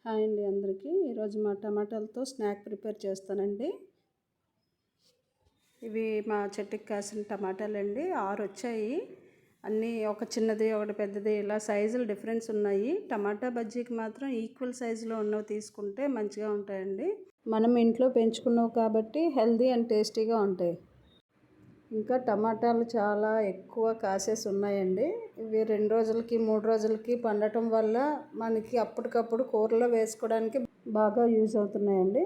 Hi అండి అందరికీ. ఈరోజు మా టమాటాలతో స్నాక్ ప్రిపేర్ చేస్తానండి. ఇవి మా చెట్టుకి కాసిన టమాటాలండి. 6 వచ్చాయి. అన్నీ ఒక చిన్నది ఒకటి పెద్దది ఇలా సైజులు డిఫరెన్స్ ఉన్నాయి. టమాటా బజ్జీకి మాత్రం ఈక్వల్ సైజులో ఉన్నవి తీసుకుంటే మంచిగా ఉంటాయండి. మనం ఇంట్లో పెంచుకున్నవి కాబట్టి హెల్దీ అండ్ టేస్టీగా ఉంటాయి. ఇంకా టమాటాలు చాలా ఎక్కువ కాసేసి ఉన్నాయండి. ఇవి 2 రోజులకి 3 రోజులకి పండటం వల్ల మనకి అప్పటికప్పుడు కూరలో వేసుకోవడానికి బాగా యూజ్ అవుతున్నాయండి.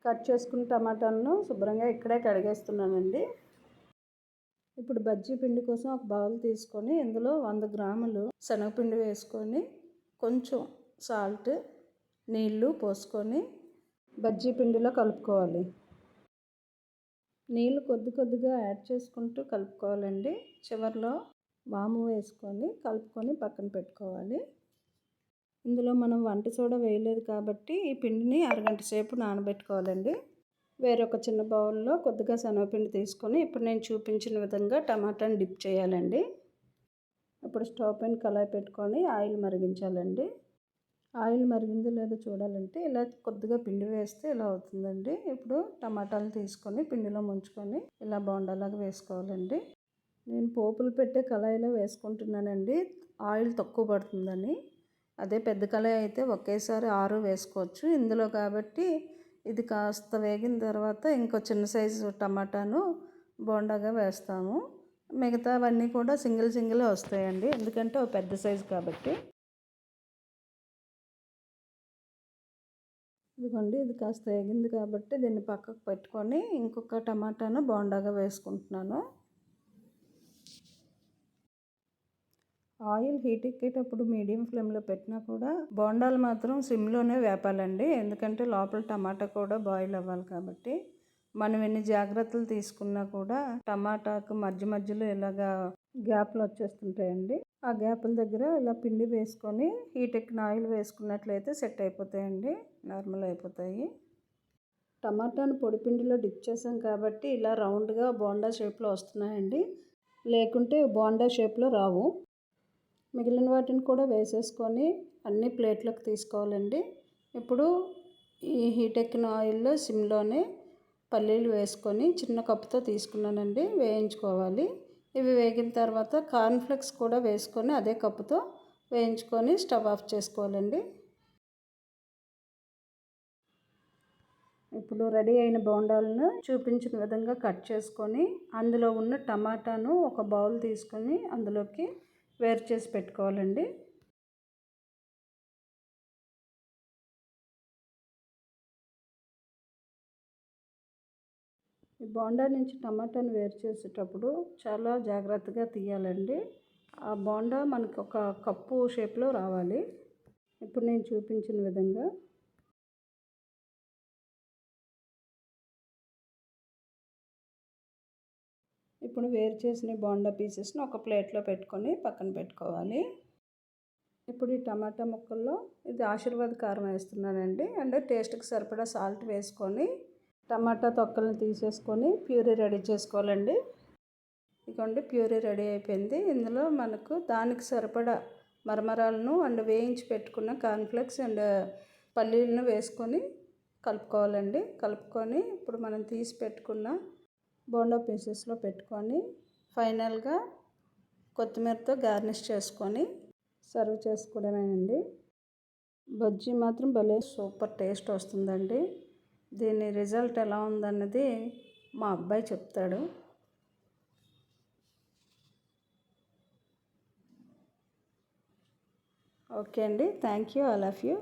కట్ చేసుకున్న టమాటాలను శుభ్రంగా ఇక్కడే కడిగేస్తున్నానండి. ఇప్పుడు బజ్జీ పిండి కోసం ఒక బౌల్ తీసుకొని ఇందులో 100 గ్రాములు శనగపిండి వేసుకొని కొంచెం సాల్ట్, నీళ్ళు పోసుకొని బజ్జీ పిండిలో కలుపుకోవాలి. నీళ్ళు కొద్దిగా యాడ్ చేసుకుంటూ కలుపుకోవాలండి. చివరిలో వాము వేసుకొని కలుపుకొని పక్కన పెట్టుకోవాలి. ఇందులో మనం వంట సోడా వేయలేదు కాబట్టి ఈ పిండిని అరగంట సేపు నానబెట్టుకోవాలండి. వేరొక చిన్న బౌల్లో కొద్దిగా శనగపిండి తీసుకొని ఇప్పుడు నేను చూపించిన విధంగా టమాటాని డిప్ చేయాలండి. ఇప్పుడు స్టవ్ పైన కళాయి పెట్టుకొని ఆయిల్ మరిగించాలండి. ఆయిల్ మరిగిందో లేదో చూడాలంటే ఇలా కొద్దిగా పిండి వేస్తే ఇలా అవుతుందండి. ఇప్పుడు టమాటాలు తీసుకొని పిండిలో ముంచుకొని ఇలా బోండాలాగా వేసుకోవాలండి. నేను పోపులు పెట్టే కళాయిలో వేసుకుంటున్నానండి, ఆయిల్ తక్కువ పడుతుందని. అదే పెద్ద కళాయి అయితే ఒకేసారి 6 వేసుకోవచ్చు. ఇందులో కాబట్టి ఇది కాస్త వేగిన తర్వాత ఇంకో చిన్న సైజు టమాటాను బోండాగా వేస్తాము. మిగతావన్నీ కూడా సింగిల్ వస్తాయండి, ఎందుకంటే ఒక పెద్ద సైజు కాబట్టి. ఇదిగోండి, ఇది కాస్త వేగింది కాబట్టి దీన్ని పక్కకు పెట్టుకొని ఇంకొక టమాటాను బోండాగా వేసుకుంటున్నాను. ఆయిల్ హీట్ ఎక్కేటప్పుడు మీడియం ఫ్లేమ్లో పెట్టినా కూడా బోండాలు మాత్రం సిమ్లోనే వేపాలండి, ఎందుకంటే లోపల టమాటా కూడా బాయిల్ అవ్వాలి కాబట్టి. మనం ఎన్ని జాగ్రత్తలు తీసుకున్నా కూడా టమాటాకు మధ్యలో ఇలాగా గ్యాప్లు వచ్చేస్తుంటాయండి. ఆ గ్యాపుల దగ్గర ఇలా పిండి వేసుకొని హీట్ ఎక్కిన ఆయిల్ వేసుకున్నట్లయితే సెట్ అయిపోతాయండి, నార్మల్ అయిపోతాయి. టమాటాను పొడిపిండిలో డిప్ చేసాం కాబట్టి ఇలా రౌండ్గా బోండా షేప్లో వస్తున్నాయండి, లేకుంటే బోండా షేప్లో రావు. మిగిలిన వాటిని కూడా వేసేసుకొని అన్ని ప్లేట్లోకి తీసుకోవాలండి. ఇప్పుడు ఈ హీట్ ఎక్కిన ఆయిల్లో సిమ్లోనే పల్లీలు వేసుకొని చిన్న కప్పుతో తీసుకున్నానండి, వేయించుకోవాలి. ఇవి వేగిన తర్వాత కార్న్ఫ్లెక్స్ కూడా వేసుకొని అదే కప్పుతో వేయించుకొని స్టవ్ ఆఫ్ చేసుకోవాలండి. ఇప్పుడు రెడీ అయిన బోండాలను చూపించిన విధంగా కట్ చేసుకొని అందులో ఉన్న టమాటాను ఒక బౌల్ తీసుకొని అందులోకి వేరు చేసి పెట్టుకోవాలండి. ఈ బోండా నుంచి టమాటాను వేరు చేసేటప్పుడు చాలా జాగ్రత్తగా తీయాలండి. ఆ బోండా మనకు ఒక కప్పు షేప్లో రావాలి. ఇప్పుడు నేను చూపించిన విధంగా ఇప్పుడు వేరు చేసిన బోండా పీసెస్ని ఒక ప్లేట్లో పెట్టుకొని పక్కన పెట్టుకోవాలి. ఇప్పుడు ఈ టమాటా ముక్కల్లో ఇది ఆశీర్వాద్ కారం వేస్తున్నానండి, అంటే టేస్ట్కి సరిపడా సాల్ట్ వేసుకొని టమాటా తొక్కలను తీసేసుకొని ప్యూరీ రెడీ చేసుకోవాలండి. ఇదిగోండి, ప్యూరీ రెడీ అయిపోయింది. ఇందులో మనకు దానికి సరిపడా మరమరాలను అండ్ వేయించి పెట్టుకున్న కార్న్ఫ్లెక్స్ అండ్ పల్లీలను వేసుకొని కలుపుకోవాలండి. కలుపుకొని ఇప్పుడు మనం తీసి పెట్టుకున్న బోండా పీసెస్లో పెట్టుకొని ఫైనల్గా కొత్తిమీరతో గార్నిష్ చేసుకొని సర్వ్ చేసుకోవడమేనండి. బజ్జీ మాత్రం భలే సూపర్ టేస్ట్ వస్తుందండి. దీని రిజల్ట్ ఎలా ఉందన్నది మా అబ్బాయి చెప్తాడు. ఓకే అండి, thank you, all of you.